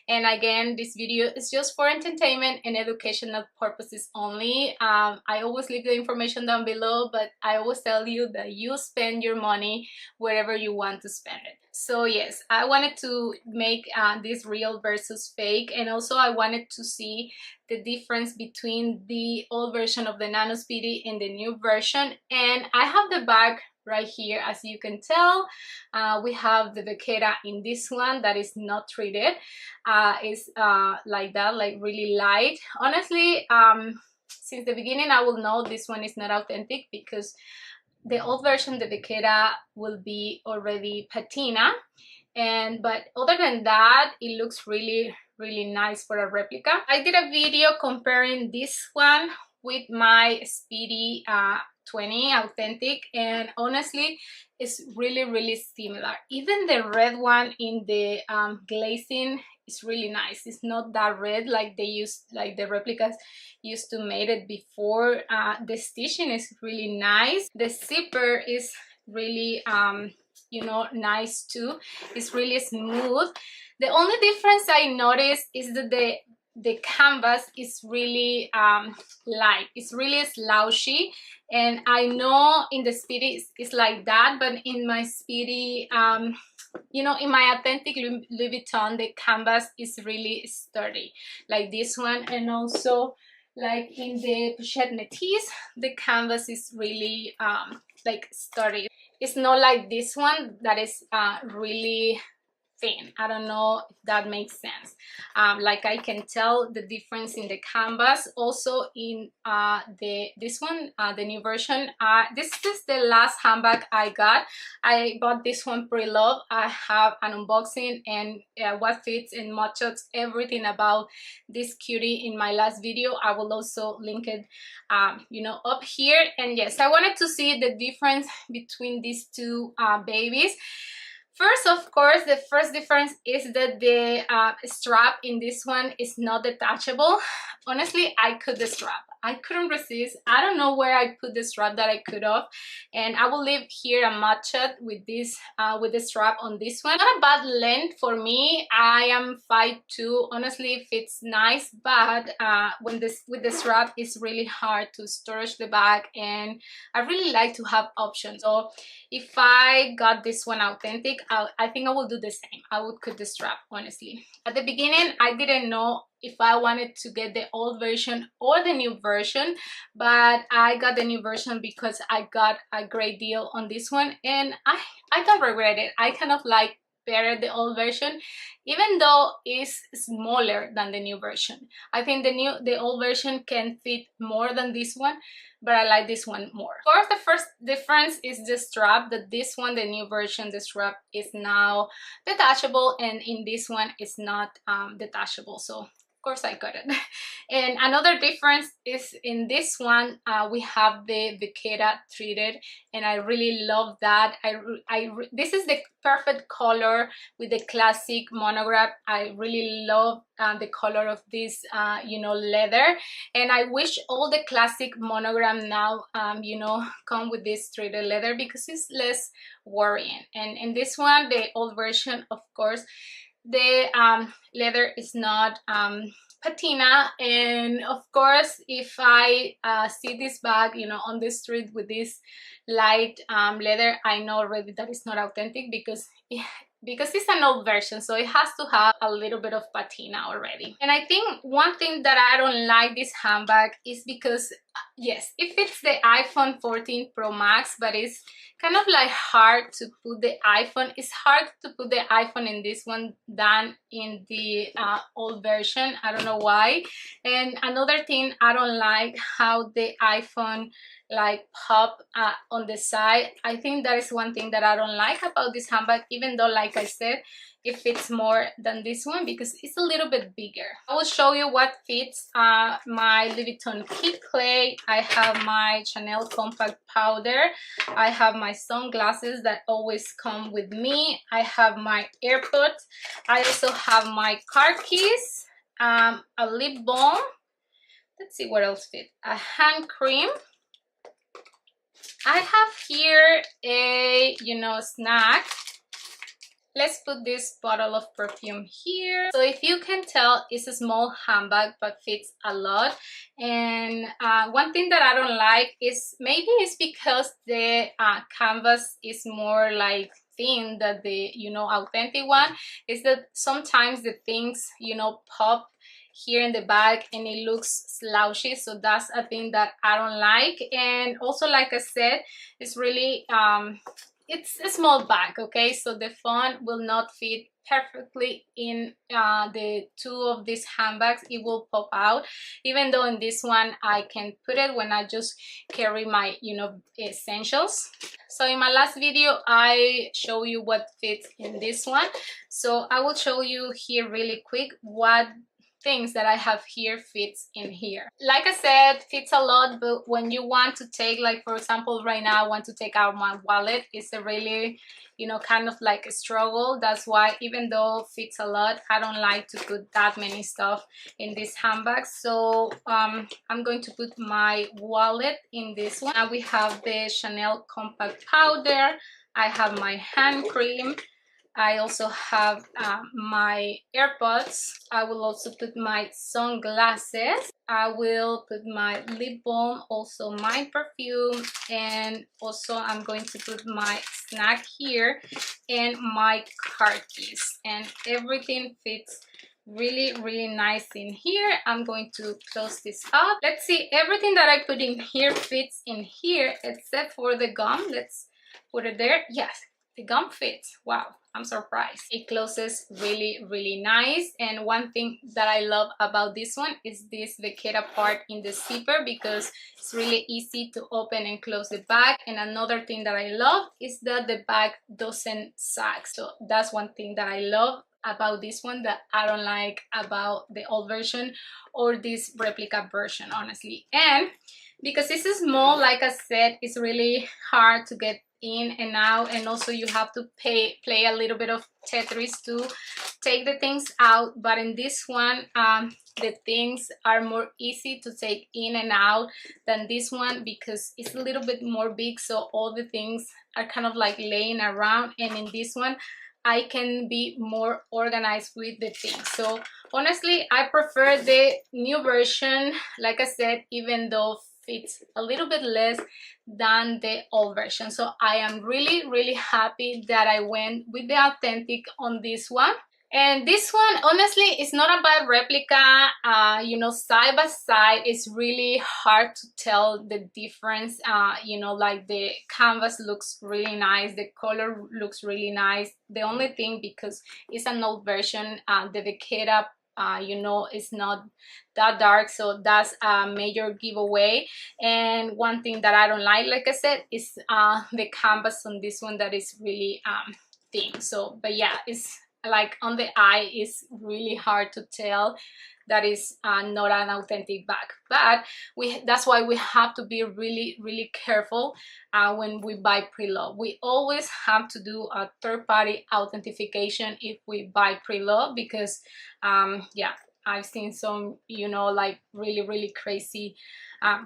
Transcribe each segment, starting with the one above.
And again, this video is just for entertainment and educational purposes only. I always leave the information down below, but I always tell you that you spend your money wherever you want to spend it. So yes, I wanted to make this real versus fake, and also I wanted to see the difference between the old version of the Nano Speedy and the new version. And I have the bag right here. As you can tell, we have the Vachetta in this one that is not treated. It's like that, like really light. Honestly, since the beginning I will know this one is not authentic, because the old version, the Vachetta, will be already patina. But other than that, it looks really nice for a replica. I did a video comparing this one with my Speedy 20 authentic, and honestly it's really similar. Even the red one in the glazing is really nice. It's not that red like they used, like the replicas used to made it before. The stitching is really nice. The zipper is really you know, nice too. It's really smooth. The only difference I noticed is that the canvas is really light. It's really slouchy, and I know in the Speedy it's like that, but in my Speedy, you know, in my authentic Louis Vuitton, the canvas is really sturdy like this one. And also like in the Pochette Métis, the canvas is really like sturdy. It's not like this one that is really thin. I don't know if that makes sense. Like I can tell the difference in the canvas. Also in this one, the new version. This is the last handbag I got. I bought this one pre-loved. I have an unboxing and what fits and mugshots, everything about this cutie in my last video. I will also link it you know, up here. And yes, I wanted to see the difference between these two babies. First, of course, the first difference is that the strap in this one is not detachable. Honestly, I cut the strap. I couldn't resist. I don't know where I put the strap that I cut off, and I will leave here a mugshot with this with the strap on this one. Not a bad length for me. I am 5'2". Honestly, it fits nice, but when this with the strap, it's really hard to storage the bag, and I really like to have options. So if I got this one authentic, I think I will do the same. I would cut the strap, honestly. At the beginning, I didn't know if I wanted to get the old version or the new version, but I got the new version because I got a great deal on this one, and I don't regret it. I kind of like better the old version, even though it's smaller than the new version. I think the old version can fit more than this one, but I like this one more. Of course, the first difference is the strap. That this one, the new version, the strap is now detachable, and in this one it's not detachable. So of course I got it. And another difference is in this one we have the Vachetta treated, and I really love that. This is the perfect color with the classic monogram. I really love the color of this you know, leather, and I wish all the classic monogram now you know, come with this treated leather, because it's less worrying. And in this one, the old version, of course, the leather is not patina. And of course, if I see this bag, you know, on the street with this light leather, I know already that it's not authentic, because it's an old version, so it has to have a little bit of patina already. And I think one thing that I don't like this handbag is because yes, it fits the iPhone 14 Pro Max, but it's kind of like hard to put the iPhone. It's hard to put the iPhone in this one than in the old version. I don't know why. And another thing, I don't like how the iPhone like pop on the side. I think that is one thing that I don't like about this handbag, even though, like I said, it fits more than this one because it's a little bit bigger. I will show you what fits my Louis Vuitton Keep Clay. I have my Chanel compact powder. I have my sunglasses that always come with me. I have my AirPods. I also have my car keys, a lip balm. Let's see what else fits. A hand cream. I have here a, you know, snack let's put this bottle of perfume here. So if you can tell, it's a small handbag but fits a lot. And one thing that I don't like is, maybe it's because the canvas is more like thin than the, you know, authentic one, is that sometimes the things, you know, pop here in the bag and it looks slouchy. So that's a thing that I don't like. And also, like I said, it's really it's a small bag, okay? So the font will not fit perfectly in the two of these handbags. It will pop out, even though in this one I can put it when I just carry my, you know, essentials. So in my last video I show you what fits in this one, so I will show you here really quick what things that I have here fits in here. Like I said, fits a lot, but when you want to take, like for example right now I want to take out my wallet, it's a really, you know, kind of like a struggle. That's why, even though fits a lot, I don't like to put that many stuff in this handbag. So I'm going to put my wallet in this one. Now we have the Chanel compact powder, I have my hand cream, I also have my AirPods. I will also put my sunglasses. I will put my lip balm, also my perfume, and also I'm going to put my snack here and my car keys. And everything fits really nice in here. I'm going to close this up. Let's see, everything that I put in here fits in here except for the gum. Let's put it there. Yes, the gum fits. Wow, I'm surprised. It closes really nice. And one thing that I love about this one is this vacata part in the zipper, because it's really easy to open and close the bag. And another thing that I love is that the bag doesn't sag. So that's one thing that I love about this one that I don't like about the old version or this replica version, honestly. And because this is small, like I said, it's really hard to get in and out, and also you have to play a little bit of Tetris to take the things out. But in this one the things are more easy to take in and out than this one, because it's a little bit more big, so all the things are kind of like laying around. And in this one I can be more organized with the things. So honestly I prefer the new version, like I said, even though fits a little bit less than the old version. So I am really happy that I went with the authentic on this one. And this one, honestly, is not a bad replica. You know, side by side, it's really hard to tell the difference. You know, like the canvas looks really nice, the color looks really nice. The only thing, because it's an old version, the vacata you know, it's not that dark, so that's a major giveaway. And one thing that I don't like I said, is the canvas on this one that is really thin. So but yeah, it's like on the eye it's really hard to tell that is not an authentic bag. But that's why we have to be really careful when we buy pre-loved. We always have to do a third-party authentication if we buy pre-loved, because yeah, I've seen some, you know, like really crazy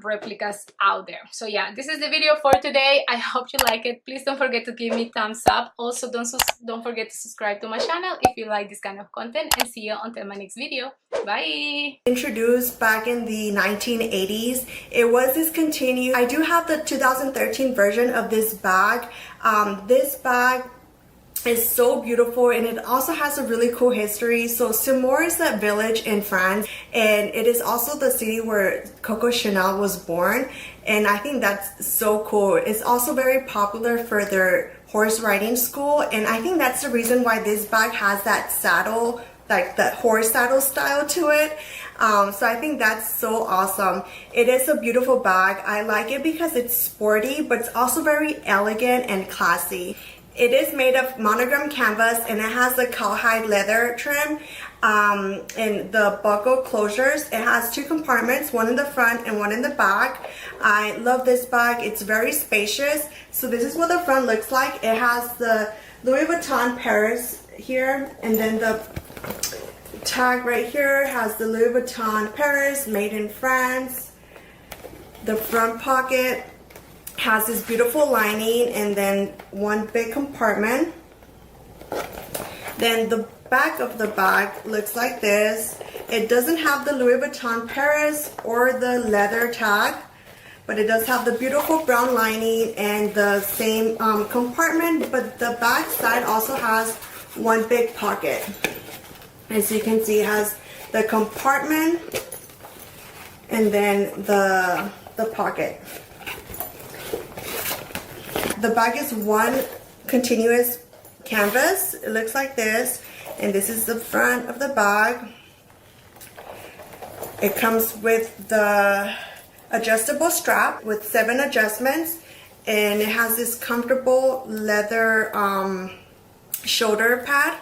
replicas out there. So yeah, this is the video for today. I hope you like it. Please don't forget to give me thumbs up. Also don't forget to subscribe to my channel if you like this kind of content, and see you until my next video. Bye. Introduced back in the 1980s, it was discontinued. I do have the 2013 version of this bag. This bag is so beautiful, and it also has a really cool history. So Saumur is that village in France, and it is also the city where Coco Chanel was born, and I think that's so cool. It's also very popular for their horse riding school, and I think that's the reason why this bag has that saddle, like that horse saddle style to it. So I think that's so awesome. It is a beautiful bag. I like it because it's sporty, but it's also very elegant and classy. It is made of monogram canvas, and it has the cowhide leather trim and the buckle closures. It has two compartments, one in the front and one in the back. I love this bag. It's very spacious. So this is what the front looks like. It has the Louis Vuitton Paris here, and then the tag right here has the Louis Vuitton Paris, made in France. The front pocket has this beautiful lining, and then one big compartment. Then the back of the bag looks like this. It doesn't have the Louis Vuitton Paris or the leather tag, but it does have the beautiful brown lining and the same compartment, but the back side also has one big pocket. As you can see, it has the compartment and then the pocket. The bag is one continuous canvas. It looks like this, and this is the front of the bag. It comes with the adjustable strap with 7 adjustments, and it has this comfortable leather shoulder pad.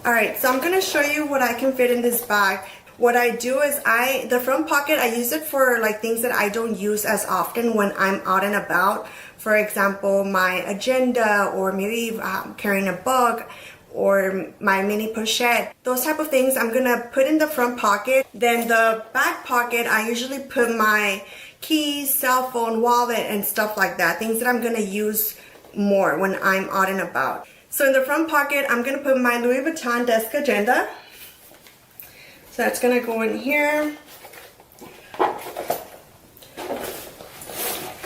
Alright, so I'm going to show you what I can fit in this bag. What I do is the front pocket, I use it for like things that I don't use as often when I'm out and about. For example, my agenda, or maybe carrying a book, or my mini pochette. Those type of things I'm gonna put in the front pocket. Then the back pocket, I usually put my keys, cell phone, wallet, and stuff like that. Things that I'm gonna use more when I'm out and about. So in the front pocket, I'm gonna put my Louis Vuitton desk agenda. So that's gonna go in here,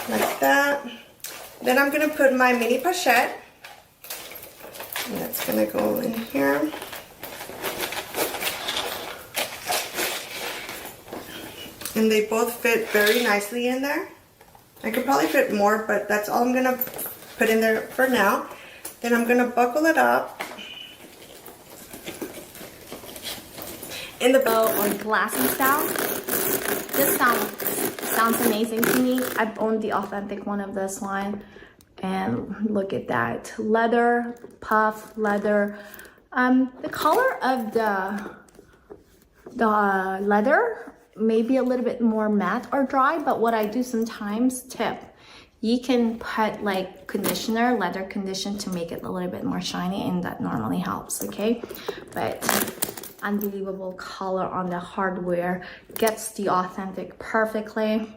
like that. Then I'm gonna put my mini pochette, and that's gonna go in here. And they both fit very nicely in there. I could probably fit more, but that's all I'm gonna put in there for now. Then I'm gonna buckle it up. In the or glassy style. This sounds amazing to me. I've owned the authentic one of this one, and look at that leather, puff leather. The color of the leather may be a little bit more matte or dry, but what I do sometimes, you can put like conditioner, leather condition, to make it a little bit more shiny, and that normally helps. Okay, but unbelievable color on the hardware, gets the authentic perfectly.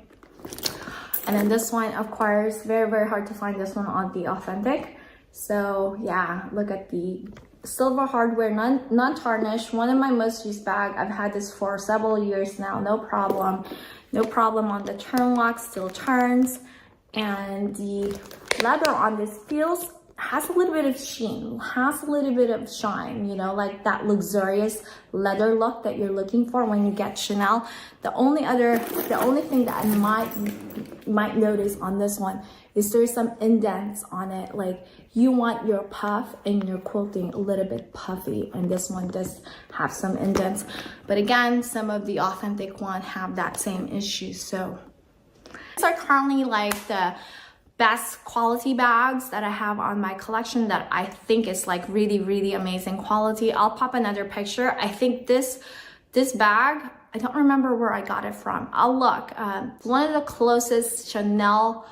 And then this one, of course, very hard to find this one on the authentic. So yeah, look at the silver hardware, non-tarnished. One of my most used bag. I've had this for several years now, no problem on the turn lock, still turns. And the leather on this has a little bit of sheen, has a little bit of shine, you know, like that luxurious leather look that you're looking for when you get Chanel. The only thing that I might notice on this one is there's some indents on it. Like, you want your puff and your quilting a little bit puffy, and this one does have some indents. But again, some of the authentic one have that same issue. So these are currently like the best quality bags that I have on my collection that I think is like really amazing quality. I'll pop another picture. I think this bag, I don't remember where I got it from. I'll look. One of the closest Chanel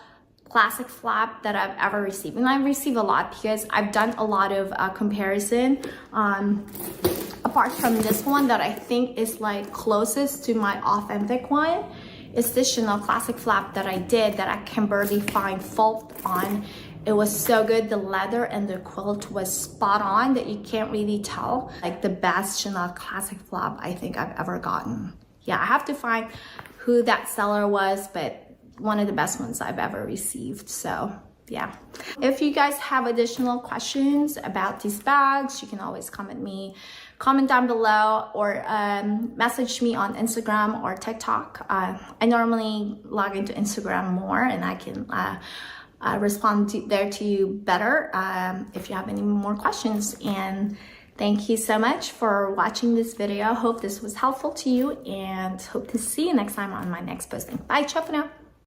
classic flap that I've ever received, and I receive a lot because I've done a lot of comparison. Apart from this one that I think is like closest to my authentic one, is this Chanel classic flap that I did that I can barely find fault on. It was so good. The leather and the quilt was spot on that you can't really tell. Like the best Chanel classic flap I think I've ever gotten. Yeah, I have to find who that seller was, but one of the best ones I've ever received. So yeah, if you guys have additional questions about these bags, you can always comment down below, or message me on Instagram or TikTok. I normally log into Instagram more, and I can respond there to you better if you have any more questions. And thank you so much for watching this video. Hope this was helpful to you, and hope to see you next time on my next posting. Bye, ciao for now.